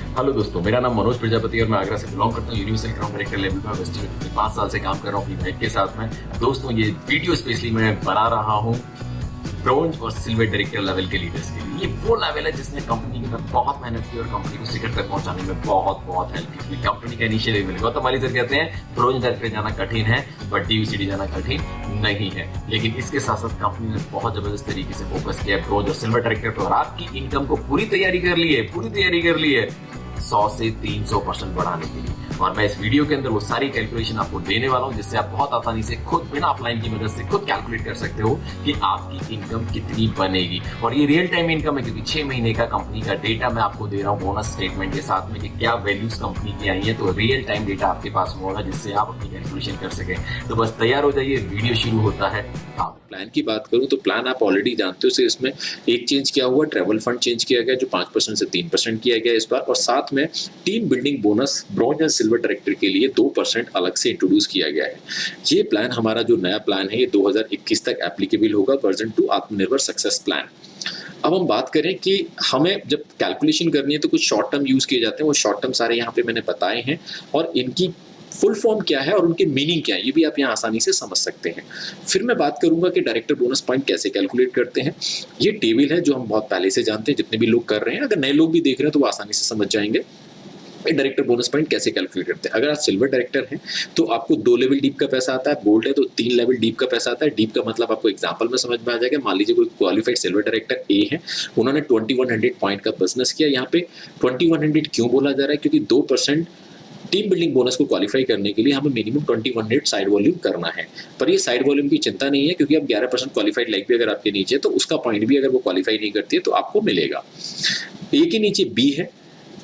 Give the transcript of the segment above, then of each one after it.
Hello दोस्तों, मेरा नाम मनोज प्रजापति और मैं आगरा से बिलोंग करता हूँ। यूनिवर्सल क्राउन डायरेक्टर लेवल पर वेस्टिंग में 5 साल से काम कर रहा हूँ अपनी वाइफ के साथ में। दोस्तों, ये वीडियो स्पेशली मैं बना रहा हूँ ब्रॉन्ज और सिल्वर डायरेक्टर लेवल के लीडर्स के लिए। ये वो लेवल है जिसने कंपनी के अंदर बहुत मेहनत की और कंपनी को शिखर तक पहुंचाने में बहुत बहुत हेल्प की। कंपनी का इनिशियल लेवल गौतम वाली सर कहते हैं ब्रॉन्ज डायरेक्टर जाना कठिन है बट डीवीसीडी जाना कठिन नहीं है। लेकिन इसके साथ साथ कंपनी ने बहुत जबरदस्त तरीके से फोकस किया है ब्रॉन्ज और सिल्वर डायरेक्टर पर और आपकी इनकम को पूरी तैयारी कर ली है 100 से 300% बढ़ाने के लिए। और मैं इस वीडियो के अंदर वो सारी कैलकुलेशन आपको देने वाला हूं जिससे आप बहुत आसानी से खुद बिना अपलाइन की मदद से खुद कैलकुलेट कर सकते हो कि आपकी इनकम कितनी बनेगी। और ये रियल टाइम इनकम है क्योंकि 6 महीने का कंपनी का डेटा मैं आपको दे रहा हूँ बोनस स्टेटमेंट के साथ में कि क्या वैल्यूज कंपनी की आई है। तो रियल टाइम डेटा आपके पास होगा जिससे आप अपनी कैलकुलेशन कर सके। तो बस तैयार हो जाइए, वीडियो शुरू होता है। प्लान की बात करूं तो प्लान आप ऑलरेडी जानते हो। इसमें एक चेंज किया हुआ, ट्रैवल फंड चेंज किया गया जो 5% से 3% किया गया इस बार, और साथ में team building bonus bronze and silver director के लिए 2% अलग से इंट्रोड्यूस किया गया है। ये प्लान हमारा जो नया प्लान है ये 2021 तक एप्लीकेबल होगा, वर्जन 2 आत्मनिर्भर सक्सेस प्लान। अब हम बात करें कि हमें जब कैलकुलेशन करनी है तो कुछ शॉर्ट टर्म यूज किए जाते हैं। वो शॉर्ट टर्म सारे यहाँ पे मैंने बताए हैं और इनकी फुल फॉर्म क्या है और उनके मीनिंग क्या है ये भी आप यहाँ आसानी से समझ सकते हैं। फिर मैं बात करूंगा कि डायरेक्टर बोनस पॉइंट कैसे कैलकुलेट करते हैं। ये टेबल है जो हम बहुत पहले से जानते हैं, जितने भी लोग कर रहे हैं। अगर नए लोग भी देख रहे हैं तो वो आसानी से समझ जाएंगे डायरेक्टर बोनस पॉइंट कैसे कैलकुलेट करते हैं। अगर आप सिल्वर डायरेक्टर हैं तो आपको 2 लेवल डीप का पैसा आता है, गोल्ड है तो 3 लेवल डीप का पैसा आता है। डीप का मतलब आपको एग्जांपल में समझ में आ जाएगा। मान लीजिए कोई क्वालिफाइड सिल्वर डायरेक्टर ए है, उन्होंने 2100 पॉइंट का बिजनेस किया। यहाँ पे 2100 क्यों बोला जा रहा है, क्योंकि 2% टीम बिल्डिंग बोनस को क्वालिफाई करने के लिए हमें मिनिमम 2100 साइड वॉल्यूम करना है। पर ये साइड वॉल्यूम की चिंता नहीं है क्योंकि अब 11% क्वालिफाइड लाइक भी अगर आपके नीचे है तो उसका पॉइंट भी अगर वो क्वालिफाई नहीं करती है तो आपको मिलेगा। ए के नीचे बी है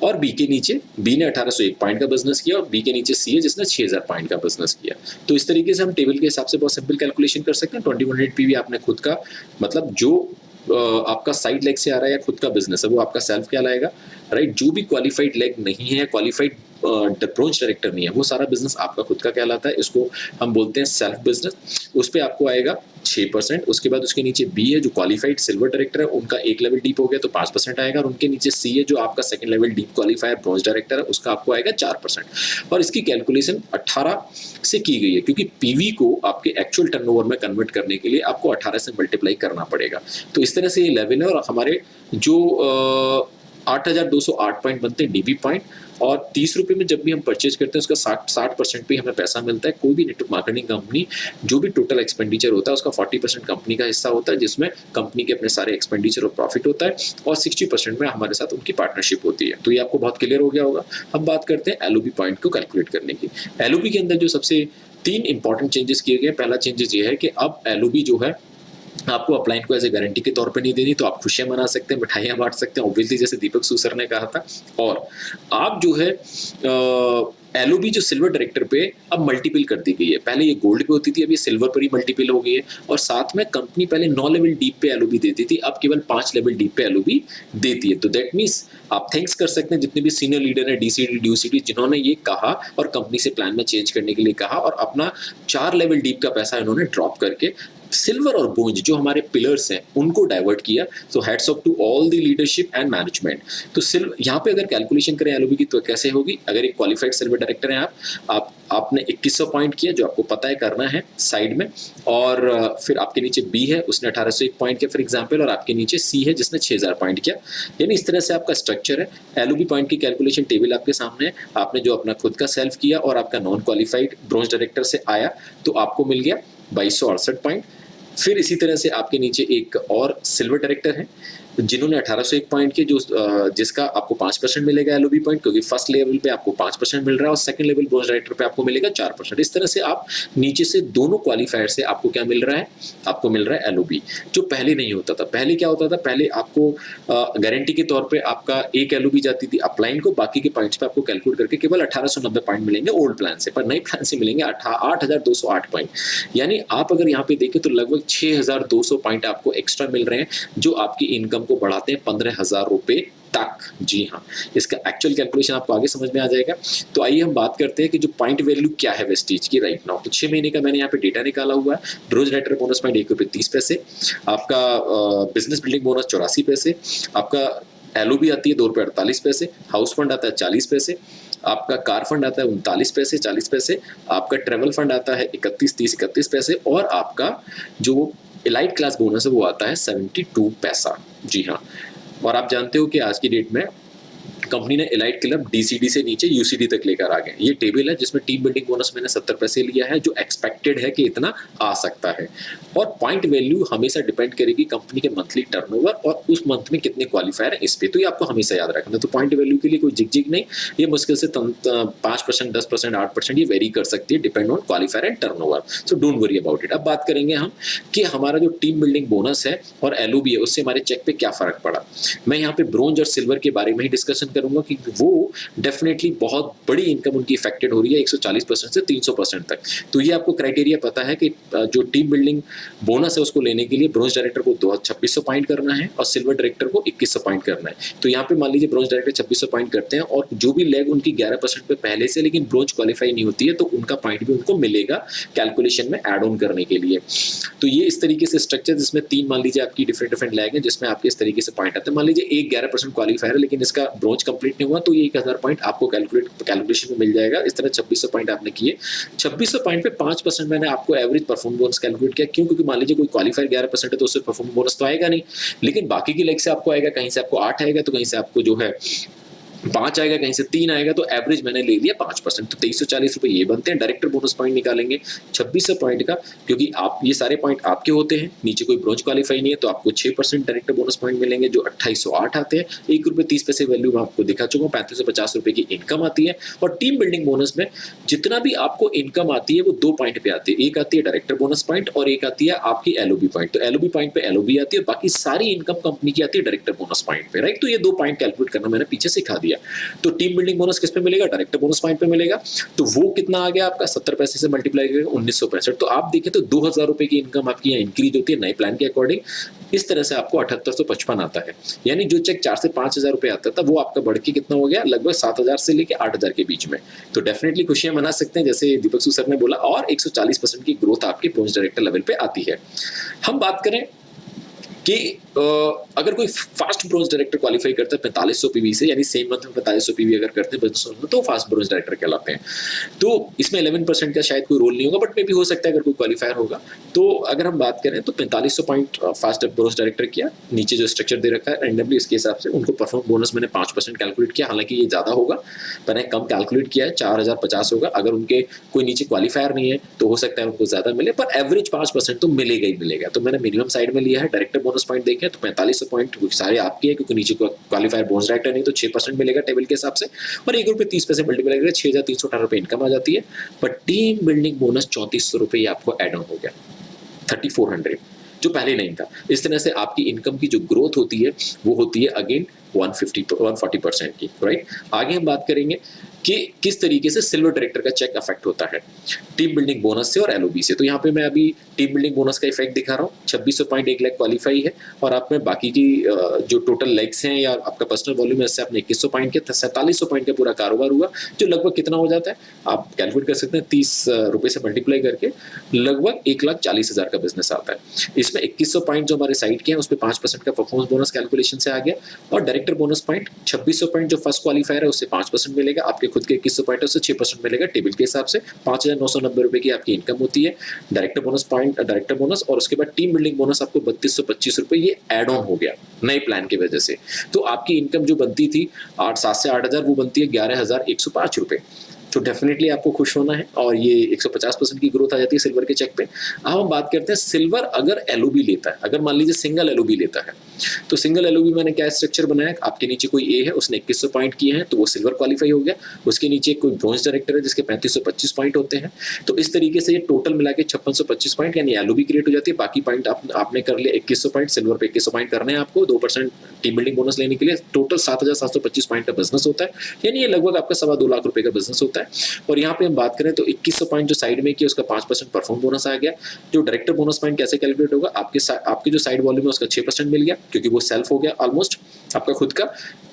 और बी के नीचे बी ने 1801 पॉइंट का बिजनेस किया और बी के नीचे सी है जिसने 6000 पॉइंट का बिजनेस किया। तो इस तरीके से हम टेबल के हिसाब से बहुत सिंपल कैलकुलेशन कर सकते हैं। 2100 पीवी आपने खुद का मतलब जो आपका साइड लेग से आ रहा है या खुद का बिजनेस है वो आपका सेल्फ कहलाएगा, राइट। जो भी क्वालिफाइड लेग नहीं है, क्वालिफाइड ब्रॉन्ज डायरेक्टर नहीं है, वो सारा बिजनेस आपका खुद का कहलाता है। इसको हम बोलते हैं सेल्फ बिजनेस। उस पर आपको आएगा 6%। उसके बाद उसके नीचे बी है जो क्वालिफाइड सिल्वर डायरेक्टर है, उनका 1 लेवल डीप हो गया तो 5% आएगा। और उनके नीचे सी है जो आपका 2nd level deep qualifier bronze director है, उसका आपको आएगा 4%। और इसकी कैलकुलेशन 18 से की गई है क्योंकि पीवी को आपके एक्चुअल टर्नओवर में कन्वर्ट करने के लिए आपको 18 से मल्टीप्लाई करना पड़ेगा। तो इस तरह से ये लेवल है। और हमारे जो 8208 पॉइंट बनते हैं डीबी पॉइंट, और 30 रुपये में जब भी हम परचेज करते हैं उसका 60% पे हमें पैसा मिलता है। कोई भी नेटवर्क मार्केटिंग कंपनी जो भी टोटल एक्सपेंडिचर होता है उसका 40% कंपनी का हिस्सा होता है जिसमें कंपनी के अपने सारे एक्सपेंडिचर और प्रॉफिट होता है, और 60% में हमारे साथ उनकी पार्टनरशिप होती है। तो ये आपको बहुत क्लियर हो गया होगा। हम बात करते हैं एलओबी पॉइंट को कैलकुलेट करने की। एलओबी के अंदर जो सबसे 3 इंपॉर्टेंट चेंजेस किए गए। पहला चेंजेस ये है कि अब एलओबी जो है आपको अपलाइन को एज ए गारंटी के तौर पे नहीं देनी, तो आप खुशियां मना सकते हैं, मिठाइयां बांट सकते हैं ऑब्वियसली, जैसे दीपक सूसर ने कहा था। और आप जो है एलओबी जो सिल्वर डायरेक्टर पे अब मल्टीपल कर दी गई है। पहले ये गोल्ड पे होती थी, अभी सिल्वर पर ही मल्टीपल हो गई है। और साथ में कंपनी पहले 9 लेवल डीप पे एलओबी देती थी, अब केवल 5 लेवल डीप पे एलओबी देती है। तो दैट मीन्स आप थैंक्स कर सकते हैं जितने भी सीनियर लीडर है डीसीडी ड्यूसीडी जिन्होंने ये कहा और कंपनी से प्लान में चेंज करने के लिए कहा, और अपना 4 लेवल डीप का पैसा इन्होंने ड्रॉप करके सिल्वर और ब्रोंज जो हमारे पिलर्स हैं उनको डाइवर्ट किया। So heads of to all the leadership and management. तो यहाँ पे अगर कैलकुलेशन करें एलओबी की तो कैसे होगी। अगर एक क्वालिफाइड सिल्वर डायरेक्टर हैं आपने 2100 पॉइंट किया जो आपको पता है करना है साइड में, और फिर आपके नीचे बी है उसने 1801 पॉइंट किया फॉर एग्जांपल, और आपके नीचे सी है जिसने 6000 पॉइंट किया। यानी इस तरह से आपका स्ट्रक्चर है। एलओबी पॉइंट की कैलकुलेशन टेबल आपके सामने है। आपने जो अपना खुद का सेल्फ किया और आपका नॉन क्वालिफाइड ब्रोंज डायरेक्टर से आया तो आपको मिल गया 2268 पॉइंट। फिर इसी तरह से आपके नीचे एक और सिल्वर डायरेक्टर है जिन्होंने 1801 पॉइंट के जो जिसका आपको 5% मिलेगा एलओबी पॉइंट, क्योंकि फर्स्ट लेवल पे आपको 5% मिल रहा है और सेकंड लेवल ब्रोंज डायरेक्टर पे आपको मिलेगा 4%। इस तरह से आप नीचे से दोनों क्वालिफायर से आपको क्या मिल रहा है, आपको मिल रहा है एलओबी, जो पहले नहीं होता था। पहले क्या होता था, पहले आपको गारंटी के तौर पर आपका एक एलओबी जाती थी अपलाइन को, बाकी के पॉइंट्स पे आपको कैलकुलेट करके केवल 1890 पॉइंट मिलेंगे ओल्ड प्लान से, पर नए प्लान से मिलेंगे 8208 पॉइंट। यानी आप अगर यहाँ पे देखें तो लगभग 6200 पॉइंट आपको एक्स्ट्रा मिल रहे हैं जो आपकी इनकम को बढ़ाते हैं 15,000 रुपए तक। जी हाँ, इसका एक्चुअल कैलकुलेशन आपको आगे समझ में आ जाएगा। तो आइए हम बात करते हैं कि जो पॉइंट वैल्यू क्या है वेस्टीज की राइट नाउ। तो 6 महीने का मैंने यहाँ पे डेटा निकाला हुआ है। ब्रोंज डायरेक्टर बोनस पॉइंट ₹1.30, आपका बिजनेस बिल्डिंग बोनस 84 पैसे, आपका एलओबी आती है ₹2.48, हाउस फंड आता है 40 पैसे, आपका कार फंड आता है 39 पैसे 40 पैसे, आपका ट्रैवल फंड आता है 31 पैसे और आपका जो एलाइट क्लास बोनस है वो आता है 72 पैसा। जी हाँ, और आप जानते हो कि आज की डेट में कंपनी ने एलाइट क्लब डीसीडी से नीचे यूसीडी तक लेकर आ गए। ये टेबल है जिसमें टीम बिल्डिंग बोनस मैंने 70 पैसे लिया है, जो एक्सपेक्टेड है कि इतना आ सकता है। और पॉइंट वैल्यू हमेशा डिपेंड करेगी कंपनी के मंथली टर्नओवर और उस मंथ में कितने क्वालिफायर है इस पे, तो ये आपको हमेशा याद रखना। तो पॉइंट वैल्यू के लिए कोई जिग नहीं, ये मुश्किल से 5%, 10%, 8% ये वेरी कर सकती है depend on qualifier and turnover, so don't worry about it. अब बात करेंगे हम कि हमारा जो टीम बिल्डिंग बोनस है और एलओबी है उससे हमारे चेक पे क्या फर्क पड़ा। मैं यहाँ पे ब्रोंज और सिल्वर के बारे में ही डिस्कशन करूंगा कि वो डेफिनेटली बहुत बड़ी इनकम उनकी इफेक्टेड हो रही है 140% से 300% तक। तो ये आपको क्राइटेरिया पता है कि जो टीम बिल्डिंग बोनस है उसको लेने के लिए ब्रोंज डायरेक्टर को 2600 पॉइंट करना है और सिल्वर डायरेक्टर को 2100 पॉइंट करना है। तो यहाँ पे मान लीजिए ब्रोंज डायरेक्टर 2600 पॉइंट करते हैं और जो भी लेग उनकी 11% पे पहले से लेकिन ब्रोंज क्वालिफाई नहीं होती है तो उनका पॉइंट भी उनको मिलेगा कैलकुलेशन में एड ऑन करने के लिए। तो ये इस तरीके से स्ट्रक्चर जिसमें 3 मान लीजिए आपकी डिफरेंट लेग है जिसमें आपके इस तरीके से पॉइंट आते हैं। मान लीजिए एक 11% क्वालिफायर है लेकिन इसका ब्रोंज कंप्लीट नहीं हुआ तो ये 1000 पॉइंट आपको कैलकुलेशन में मिल जाएगा। इस तरह 2600 पॉइंट आपने किए, 2600 पॉइंट पे 5% मैंने आपको एवरेज परफॉर्म बोनस कैलकुलेट किया। क्यों? क्योंकि मान लीजिए कोई क्वालिफायर 11% है तो उससे परफॉर्म बोनस तो आएगा नहीं, लेकिन बाकी की लेग से आपको आएगा, कहीं से आपको 8 आएगा तो कहीं से आपको जो है 5 आएगा, कहीं से 3 आएगा, तो एवरेज मैंने ले लिया 5%, तो 2340 रुपए ये बनते हैं। डायरेक्टर बोनस पॉइंट निकालेंगे 2600 पॉइंट का, क्योंकि आप ये सारे पॉइंट आपके होते हैं, नीचे कोई ब्रोंज क्वालिफाई नहीं है तो आपको 6% डायरेक्टर बोनस पॉइंट मिलेंगे जो 2808 आते हैं। ₹1.30 वैल्यू मैं आपको दिखा चुका हूँ, 3550 रुपए की इनकम आती है। और टीम बिल्डिंग बोनस में जितना भी आपको इनकम आती है वो 2 पॉइंट पे आती है, एक आती है डायरेक्टर बोनस पॉइंट और एक आती है आपकी एलओबी पॉइंट। तो एलओबी पॉइंट पे एलओबी आती है, बाकी सारी इनकम कंपनी की आती है डायरेक्टर बोनस पॉइंट पे, राइट। तो ये 2 पॉइंट कैलकुलेट करना मैंने पीछे सिखा दिया। तो टीम बिल्डिंग बोनस किस पे मिलेगा? डायरेक्टर बोनस पॉइंट पे मिलेगा। तो वो कितना आ गया आपका? 70 पैसे से मल्टीप्लाई करेगा 1965। तो आप देखें तो 2000 रुपए की इनकम आपकी यहाँ इंक्रीज होती है नए प्लान के अकॉर्डिंग। इस तरह से आपको 7855 आता है, यानी जो चेक 4 से 5000 रुपए आता था वो आपका बढ़ के कितना हो गया? लगभग 7000 से लेके 8000 के बीच में। तो डेफिनेटली खुशियां मना सकते हैं जैसे दीपक सू सर ने बोला, और 140% की ग्रोथ आपके ब्रोंज डायरेक्टर लेवल पे आती है। हम बात करें कि अगर कोई फास्ट ब्रोंज डायरेक्टर क्वालिफाई करता है 4500 पीवी से, यानी सेम मंथ में 4500 पीवी अगर करते हैं बिजनेस ओनर तो फास्ट ब्रोंज डायरेक्टर कहलाते हैं। तो इसमें 11% का शायद कोई रोल नहीं होगा, बट मे भी हो सकता है अगर कोई क्वालिफायर होगा। तो अगर हम बात करें तो 4500 पॉइंट फास्ट ब्रोंज डायरेक्टर किया, नीचे जो स्ट्रक्चर दे रखा है रैंडमली इसके हिसाब से उनको परफॉर्म बोनस मैंने 5% कैलकुलेट किया। हालांकि ये ज़्यादा होगा, मैंने कम कैलकुलेट किया है, 4050 होगा। अगर उनके कोई नीचे क्वालिफायर नहीं है तो हो सकता है उनको ज़्यादा मिले, पर एवरेज 5% तो मिलेगा ही मिलेगा। तो मैंने मिनिमम साइड में लिया है। डायरेक्टर बोनस पॉइंट देखें तो 4500 पॉइंट सारे आपके हैं, क्योंकि नीचे क्वालिफायर बोनस डायरेक्टर नहीं, तो 6% मिलेगा टेबल के हिसाब से, और ₹1.30 मल्टीप्लाई करेगा 6318 रुपए इनकम आ जाती है। पर टीम बिल्डिंग बोनस 3400 रुपए आपको एड ऑन हो गया, 3400, जो पहले नहीं था। इस तरह से आपकी इनकम की जो ग्रोथ होती है वो होती है अगेन 140% की, राइट। आगे हम बात करेंगे कि किस तरीके से सिल्वर डायरेक्टर का चेक अफेक्ट होता है टीम बिल्डिंग बोनस से और एलओबी से। तो यहाँ पे मैं अभी टीम बिल्डिंग बोनस का इफेक्ट दिखा रहा हूँ। 2600 पॉइंट 1 लाख क्वालिफाई है, और आप में बाकी की जो टोटल लेग्स हैं या आपका पर्सनल वॉल्यूम है इससे आपने 2100 पॉइंट के 4700 पॉइंट का पूरा कारोबार हुआ, जो लगभग कितना हो जाता है आप कैलकुलेट कर सकते हैं, 30 रुपये से मल्टीप्लाई करके लगभग 1,40,000 का बिजनेस आता है। इसमें 2100 पॉइंट जो हमारे साइड के हैं उस पर 5% का परफॉर्मेंस बोनस कैलकुलेशन से आ गया, और डायरेक्टर बोनस पॉइंट 2600 पॉइंट जो फर्स्ट क्वालिफायर है उससे 5% मिलेगा, आपके खुद के 2100 पॉइंट है उससे 6% मिलेगा। टेबल के हिसाब से 5990 रुपए की आपकी इनकम होती है। Director bonus point, director bonus, और उसके बाद टीम बिल्डिंग बोनस आपको 3225 रुपए ये एड ऑन हो गया नए प्लान की वजह से। तो आपकी इनकम जो बनती थी 7 से 8000 वो बनती है 11105 रुपए। तो डेफिनेटली आपको खुश होना है, और ये 150% की ग्रोथ आ जाती है सिल्वर के चेक पे। अब हम बात करते हैं सिल्वर अगर एलओबी लेता है, अगर मान लीजिए सिंगल एलओबी लेता है, तो सिंगल एलओबी मैंने क्या स्ट्रक्चर बनाया, आपके नीचे कोई ए है उसने 2100 पॉइंट किए हैं तो वो सिल्वर क्वालिफाई हो गया, उसके नीचे कोई ब्रोंज डायरेक्टर है जिसके 3525 पॉइंट होते हैं, तो इस तरीके से ये टोटल मिला के 5625 पॉइंट यानी एलओबी क्रिएट हो जाती है। बाकी पॉइंट आपने कर लिया 2100 पॉइंट, सिल्वर पे 2100 पॉइंट करने हैं आपको 2% टीम बिल्डिंग बोनस लेने के लिए, टोटल 7725 पॉइंट का बिजनेस होता है, यानी ये लगभग आपका 2.25 लाख रुपए का बिजनेस होता है। और यहाँ पे हम बात करें तो 2100 पॉइंट जो साइड में किया उसका 5% परफॉर्म बोनस आ गया। जो डायरेक्टर बोनस पॉइंट कैसे कैलकुलेट होगा, आपके जो साइड वॉल्यूम है उसका 6% मिल गया, क्योंकि वो सेल्फ हो गया ऑलमोस्ट, आपका खुद का।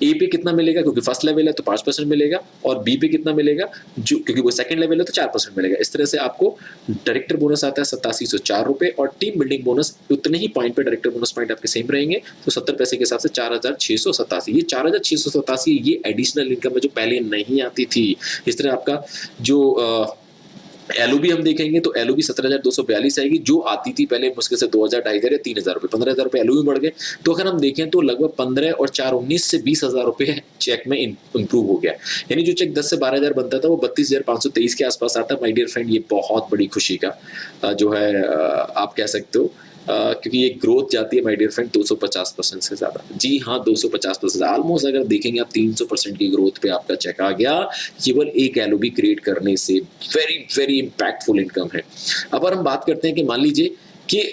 ए पे कितना मिलेगा, क्योंकि फर्स्ट लेवल है तो 5% मिलेगा, और बी पे कितना मिलेगा, जो क्योंकि वो सेकंड लेवल है तो 4% मिलेगा। इस तरह से आपको डायरेक्टर बोनस आता है 8704 रुपए, और टीम बिल्डिंग बोनस उतने ही पॉइंट पे डायरेक्टर बोनस पॉइंट आपके सेम रहेंगे, तो 70 पैसे के हिसाब से 4687। ये 4687 ये एडिशनल इनकम है जो पहले नहीं आती थी। इस तरह आपका जो एलओबी हम देखेंगे तो एलओबी 17,242 आएगी, जो आती थी पहले मुश्किल से 2,000, 2,500 या 3,000 रुपये, 15,000 रुपये एलओबी बढ़ गए। तो अगर हम देखें तो लगभग 15 और 4 19 से 20,000 रुपये चेक में इंप्रूव हो गया। यानी जो चेक 10 से 12,000 बनता था वो 32,523 के आसपास आता। माय डियर फ्रेंड, ये बहुत बड़ी खुशी का जो है आप कह सकते हो, क्योंकि ये ग्रोथ जाती है माय डियर फ्रेंड 250% से ज़्यादा। जी हाँ, 250%, ऑलमोस्ट अगर देखेंगे आप 300% की ग्रोथ पे आपका चेक आ गया केवल एक एलओबी क्रिएट करने से। वेरी वेरी इम्पैक्टफुल इनकम है। अब हम बात करते हैं कि मान लीजिए कि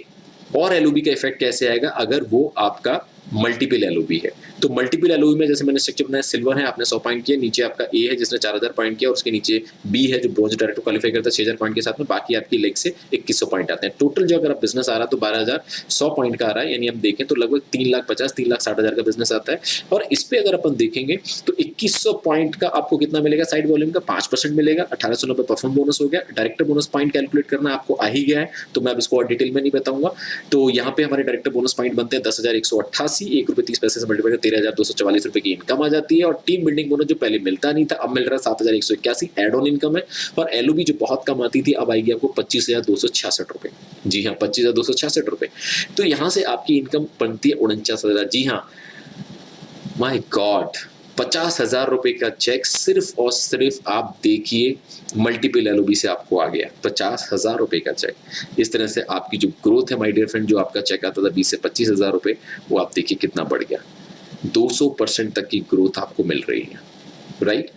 और एलओबी का इफेक्ट कैसे आएगा अगर वो आपका मल्टीपल एलओबी है। तो मल्टीपल एलओबी में जैसे मैंने स्ट्रक्चर बनाया, सिल्वर है आपने 100 पॉइंट किया, नीचे आपका ए है जिसने 4000 पॉइंट किया, और उसके नीचे बी है जो ब्रोंज डायरेक्टर क्वालिफाई करता है 6000 पॉइंट के साथ में, बाकी आपकी लेग से 2100 पॉइंट आते हैं। टोटल जो अगर आप बिजनेस आ रहा है तो 12,100 पॉइंट का आ रहा है, यानी हम देखें तो लगभग 3,50,000 3,60,000 का बिजनेस आता है। और इस पे अगर अपन देखेंगे तो 2100 पॉइंट का आपको कितना मिलेगा, साइड वॉल्यूम का 5% मिलेगा, 1890 परफॉर्म बोनस हो गया। डायरेक्टर बोनस पॉइंट कैलकुलेट करना आपको आ ही गया है, तो मैं अब इसको और डिटेल में नहीं बताऊंगा। तो यहाँ पे हमारे डायरेक्टर बोनस पॉइंट बनते हैं 10,188, ₹1.30 से मल्टीप्लाई 13,244 रुपए की इनकम आ जाती है। और टीम बिल्डिंग बोनस जो पहले मिलता नहीं था अब मिल रहा है 7,181, एड ऑन इनकम है। और एलओबी जो बहुत कम आती थी अब आएगी आपको 25,266 रुपए। जी हाँ, 25,266 रुपए। तो यहाँ से आपकी इनकम बनती है 49,000। जी हाँ, माय गॉड, 50,000 रुपए का चेक सिर्फ और सिर्फ आप देखिए मल्टीपल एलओबी से आपको आ गया 50,000 रुपए का चेक। इस तरह से आपकी जो ग्रोथ है माय डियर फ्रेंड, जो आपका चेक आता था 20 से 25,000 रुपए, वो आप देखिए कितना बढ़ गया। 200% तक की ग्रोथ आपको मिल रही है, right.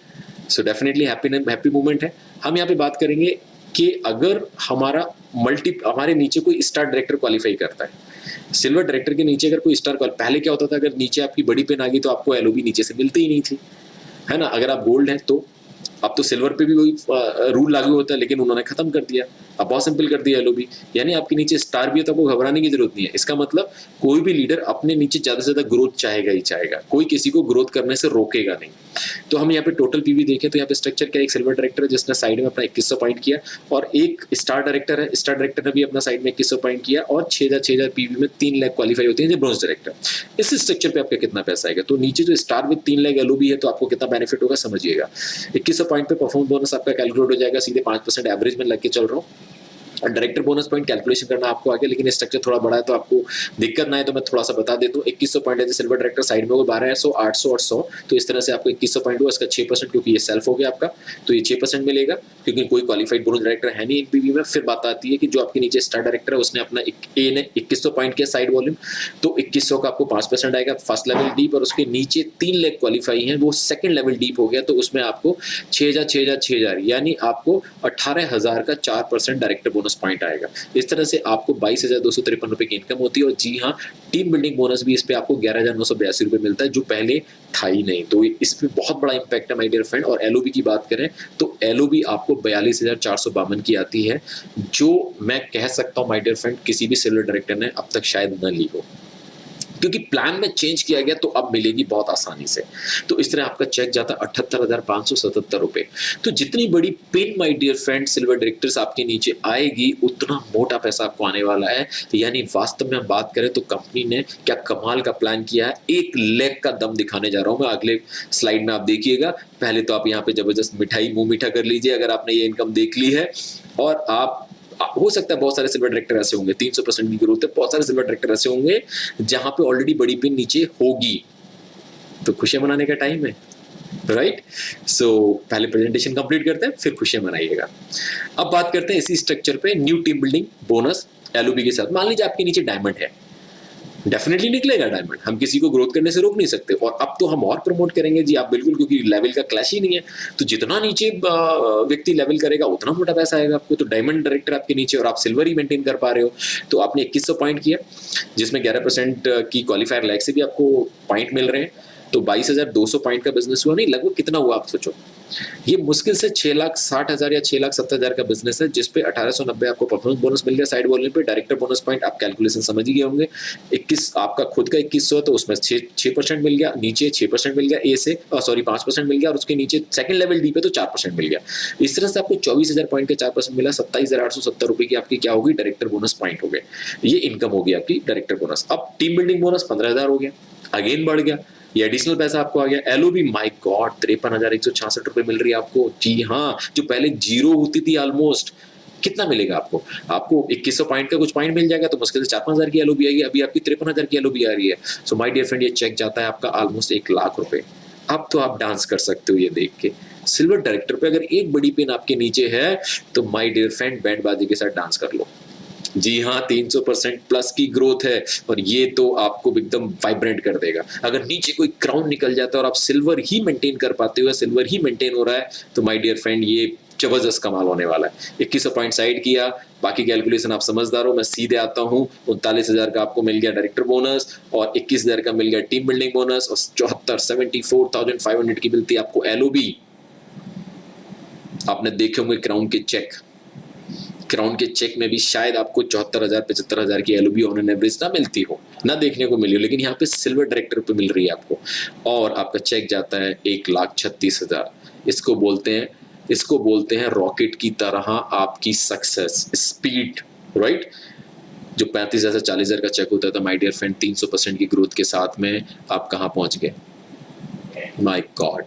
So definitely happy moment है। हम यहाँ पे बात करेंगे कि अगर हमारे नीचे कोई स्टार डायरेक्टर क्वालिफाई करता है, सिल्वर डायरेक्टर के नीचे अगर कोई स्टार पहले क्या होता था, अगर नीचे आपकी बड़ी पिन आ गई तो आपको एलओबी नीचे से मिलती ही नहीं थी, है ना। अगर आप गोल्ड हैं तो अब तो सिल्वर पे भी वही रूल लागू होता है, लेकिन उन्होंने खत्म कर दिया, अब बहुत सिंपल कर दिया एलओबी। यानी आपके नीचे स्टार भी है तो आपको घबराने की जरूरत नहीं है। इसका मतलब कोई भी लीडर अपने नीचे ज्यादा से ज्यादा ग्रोथ चाहेगा ही चाहेगा, कोई किसी को ग्रोथ करने से रोकेगा नहीं। तो हम यहाँ पे टोटल पीवी देखें तो यहाँ पे स्ट्रक्चर क्या, एक सिल्वर डायरेक्टर है जिसने साइड में अपना 2100 पॉइंट किया, और एक स्टार डायरेक्टर है, स्टार डायरेक्टर ने भी अपना साइड में 2100 पॉइंट किया, और 6,000 पीवी में 3 लाख क्वालिफाई होती है ब्रोंज डायरेक्टर। इस स्ट्रक्चर पे आपका कितना पैसा आएगा, तो नीचे जो स्टार विद 3 लाख एलओबी है तो आपको कितना बेनिफिट होगा समझिएगा। 2100 पॉइंट पे परफॉर्मेंस बोनस आपका कैलकुलेट हो जाएगा, सीधे 5% एवरेज में लग के चल रहा हूँ। और डायरेक्टर बोनस पॉइंट कैलकुलेशन करना आपको आगे, लेकिन स्ट्रक्चर थोड़ा बड़ा है तो आपको दिक्कत ना है तो मैं थोड़ा सा बता देता हूँ। 2100 पॉइंट है सिल्वर डायरेक्टर, साइड में वो 1200, 800 और 100, तो इस तरह से आपको 2100 पॉइंट हुआ, इसका 6% क्योंकि ये सेल्फ हो गया आपका, तो ये 6% मिलेगा क्योंकि कोई क्वालिफाइड बोनस डायरेक्टर है नहीं एनपीवी में। फिर बात आती है कि जो आपके नीचे स्टार डायरेक्टर है उसने अपना ए ने 2100 पॉइंट किया साइड वॉल्यूम, तो 2100 का आपको 5% आएगा फर्स्ट लेवल डीप, और उसके नीचे 3 लाख क्वालिफाई है वो सेकंड लेवल डीप हो गया, तो उसमें आपको 6,000 यानी आपको 18,000 का 4% डायरेक्टर बोनस पॉइंट आएगा। इस तरह से आपको 22,253 रुपए की इनकम होती है। और जी हाँ, टीम बिल्डिंग बोनस भी इस पे आपको 11,982 रुपए मिलता है, जो पहले था ही नहीं। तो इस पे बहुत बड़ा इंपैक्ट है माय डियर फ्रेंड। और एलओबी की बात करें तो एलओबी आपको 42,452 की आती है, जो मैं कह सकता हूँ माय डियर फ्रेंड किसी भी सिल्वर डायरेक्टर ने अब तक शायद न ली हो, क्योंकि प्लान में चेंज किया गया तो अब मिलेगी बहुत आसानी से। तो इस तरह आपका चेक जाता 78,577 रुपए। तो जितनी बड़ी pin my dear friend silver directors आपके नीचे आएगी उतना मोटा पैसा आपको आने वाला है। यानी वास्तव में हम बात करें तो कंपनी ने क्या कमाल का प्लान किया है। 1 लाख का दम दिखाने जा रहा हूं मैं, अगले स्लाइड में आप देखिएगा। पहले तो आप यहाँ पे जबरदस्त मिठाई मुंह मीठा कर लीजिए अगर आपने ये इनकम देख ली है। और आप हो सकता है बहुत सारे सिल्वर डायरेक्टर ऐसे होंगे, 300% की ग्रोथ है, बहुत सारे सिल्वर डायरेक्टर ऐसे होंगे जहां पे ऑलरेडी बड़ी पिन नीचे होगी, तो खुशियां मनाने का टाइम है, राइट। सो पहले प्रेजेंटेशन कंप्लीट करते हैं फिर खुशियां मनाइएगा। अब बात करते हैं इसी स्ट्रक्चर पे new team building bonus LOB के साथ। मान लीजिए आपके नीचे डायमंड है, डेफिनेटली निकलेगा डायमंड, हम किसी को ग्रोथ करने से रोक नहीं सकते। और अब तो हम और प्रमोट करेंगे जी आप बिल्कुल, क्योंकि लेवल का क्लैश ही नहीं है। तो जितना नीचे व्यक्ति लेवल करेगा उतना मोटा पैसा आएगा आपको। तो डायमंड डायरेक्टर आपके नीचे और आप सिल्वर ही मेंटेन कर पा रहे हो, तो आपने 2100 पॉइंट किया जिसमें 11% की क्वालिफायर लैग से भी आपको पॉइंट मिल रहे हैं, तो 22,200 पॉइंट का बिजनेस हुआ। नहीं, लगभग कितना हुआ आप सोचो, ये मुश्किल से 6,60,000 या 6,70,000 का बिजनेस है, जिसपे 1890 आपको परफॉर्मेंस बोनस मिल गया साइड वॉल्यूम पे। डायरेक्टर बोनस पॉइंट आप कैलकुलेशन समझ ही गए होंगे। 21 आपका खुद का 2100 तो उसमें 6% मिल गया, नीचे 6% मिल गया ए से, सॉरी 5% मिल गया, और उसके नीचे सेकंड लेवल डी पे तो 4% मिल गया। इस तरह से आपको 24,000 पॉइंट के 4% मिला। 27,870 रुपए की आपकी क्या होगी, डायरेक्टर बोनस पॉइंट हो गए। ये इनकम होगी आपकी डायरेक्टर बोनस। अब टीम बिल्डिंग बोनस 15,000 हो गया, अगेन बढ़ गया, ये एडिशनल पैसा आपको आ गया। एलओबी माय गॉड 53,166 रुपए मिल रही है आपको। जी हाँ, जो पहले जीरो होती थी ऑलमोस्ट, कितना मिलेगा आपको? आपको 2100 पॉइंट का कुछ पॉइंट मिल जाएगा तो मुश्किल से 4-5 की एलओबी आएगी। अभी आपकी 53,000 की एलओबी आ रही है। सो माय डियर फ्रेंड, ये चेक जाता है आपका ऑलमोस्ट 1 लाख रुपए। अब तो आप डांस कर सकते हो ये देख के। सिल्वर डायरेक्टर पे अगर एक बड़ी पिन आपके नीचे है तो माय डियर फ्रेंड बैंड बाजी के साथ डांस कर लो। जी हाँ, 300% प्लस की ग्रोथ है और ये तो आपको एकदम वाइब्रेंट कर देगा। अगर नीचे कोई क्राउन निकल जाता है और आप सिल्वर ही मेंटेन कर पाते हो, सिल्वर ही मेंटेन हो रहा है, तो माय डियर फ्रेंड ये जबरदस्त कमाल होने वाला है। 2100 पॉइंट साइड किया, बाकी कैलकुलेशन आप समझदार हो, मैं सीधे आता हूँ। 39,000 का आपको मिल गया डायरेक्टर बोनस और 21,000 का मिल गया टीम बिल्डिंग बोनस और 74,500 की मिलती है आपको एलओबी। आपने देखे होंगे क्राउन के चेक, क्राउन के चेक में भी शायद आपको 74,000-75,000 की एलओबी ऑन एन एवरेज ना मिलती हो, ना देखने को मिली हो, लेकिन यहाँ पे सिल्वर डायरेक्टर पे मिल रही है आपको। और आपका चेक जाता है 1,36,000। इसको बोलते हैं रॉकेट की तरह आपकी सक्सेस स्पीड, राइट? जो 35,000 40,000 का चेक होता था माय डियर फ्रेंड, 300% की ग्रोथ के साथ में आप कहाँ पहुंच गए? माय गॉड,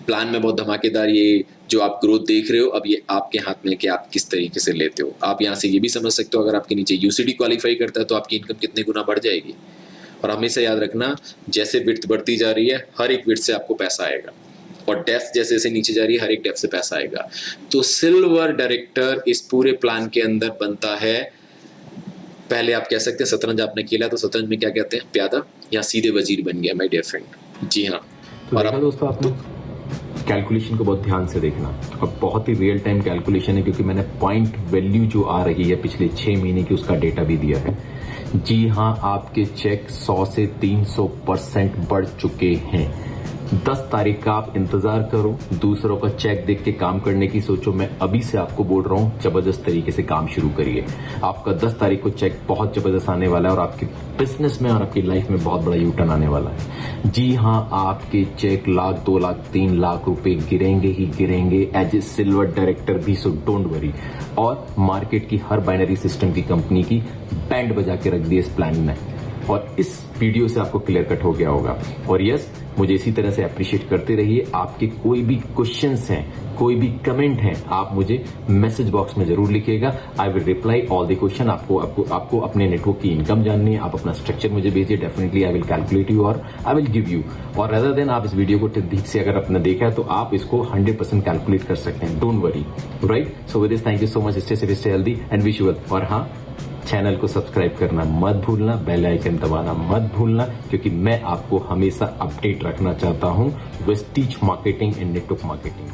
प्लान में बहुत धमाकेदार। ये जो आप ग्रोथ देख रहे हो, अब ये आपके हाथ में है कि आप किस तरीके से लेते हो। आप यहाँ से ये भी समझ सकते हो, अगर आपके नीचे यूसीडी क्वालिफाई करता है तो आपकी इनकम कितने गुना बढ़ जाएगी। और हमेशा याद रखना, जैसे विड्थ बढ़ती जा रही है, हर एक विड्थ से आपको पैसा आएगा, और डेप्थ जैसे जैसे नीचे जा रही है, हर एक डेप्थ से पैसा आएगा। तो सिल्वर डायरेक्टर इस पूरे प्लान के अंदर बनता है। पहले आप कह सकते हैं शतरंज आपने खेला तो शतरंज में क्या कहते हैं, प्यादा, या सीधे वजीर बन गया माय डियर फ्रेंड। जी हाँ। तो और अब दोस्तों, आपने कैलकुलेशन को बहुत ध्यान से देखना, और बहुत ही रियल टाइम कैलकुलेशन है, क्योंकि मैंने पॉइंट वैल्यू जो आ रही है पिछले 6 महीने की उसका डेटा भी दिया है। जी हाँ, आपके चेक 100 से 300% बढ़ चुके हैं। 10 तारीख का आप इंतजार करो, दूसरों का चेक देख के काम करने की सोचो। मैं अभी से आपको बोल रहा हूँ, जबरदस्त तरीके से काम शुरू करिए। आपका 10 तारीख को चेक बहुत जबरदस्त आने वाला है और आपके बिजनेस में और आपकी लाइफ में बहुत बड़ा यू टर्न आने वाला है। जी हाँ, आपके चेक 1 लाख 2 लाख 3 लाख रुपए गिरेंगे ही गिरेंगे एज ए सिल्वर डायरेक्टर भी, सो डोंट वरी। और मार्केट की हर बाइनरी सिस्टम की कंपनी की बैंड बजा के रख दी इस प्लान में, और इस वीडियो से आपको क्लियर कट हो गया होगा। और यस, मुझे इसी तरह से अप्रिशिएट करते रहिए। आपके कोई भी क्वेश्चंस हैं, कोई भी कमेंट हैं, आप मुझे मैसेज बॉक्स में जरूर लिखिएगा। I will reply all the question. आपको अपने नेटवर्क की इनकम जाननी है, आप अपना स्ट्रक्चर मुझे भेजिए, definitely I will calculate you और आई विल गिव यू। और अदर देन आप इस वीडियो को ठीक से अगर आपने देखा है तो आप इसको 100% कैलकुलेट कर सकते हैं, don't worry, right? So with this, thank you so much, stay safe, stay healthy and wish you well. और हाँ, चैनल को सब्सक्राइब करना मत भूलना, बेल आइकन दबाना मत भूलना, क्योंकि मैं आपको हमेशा अपडेट रखना चाहता हूं Vestige marketing and network marketing.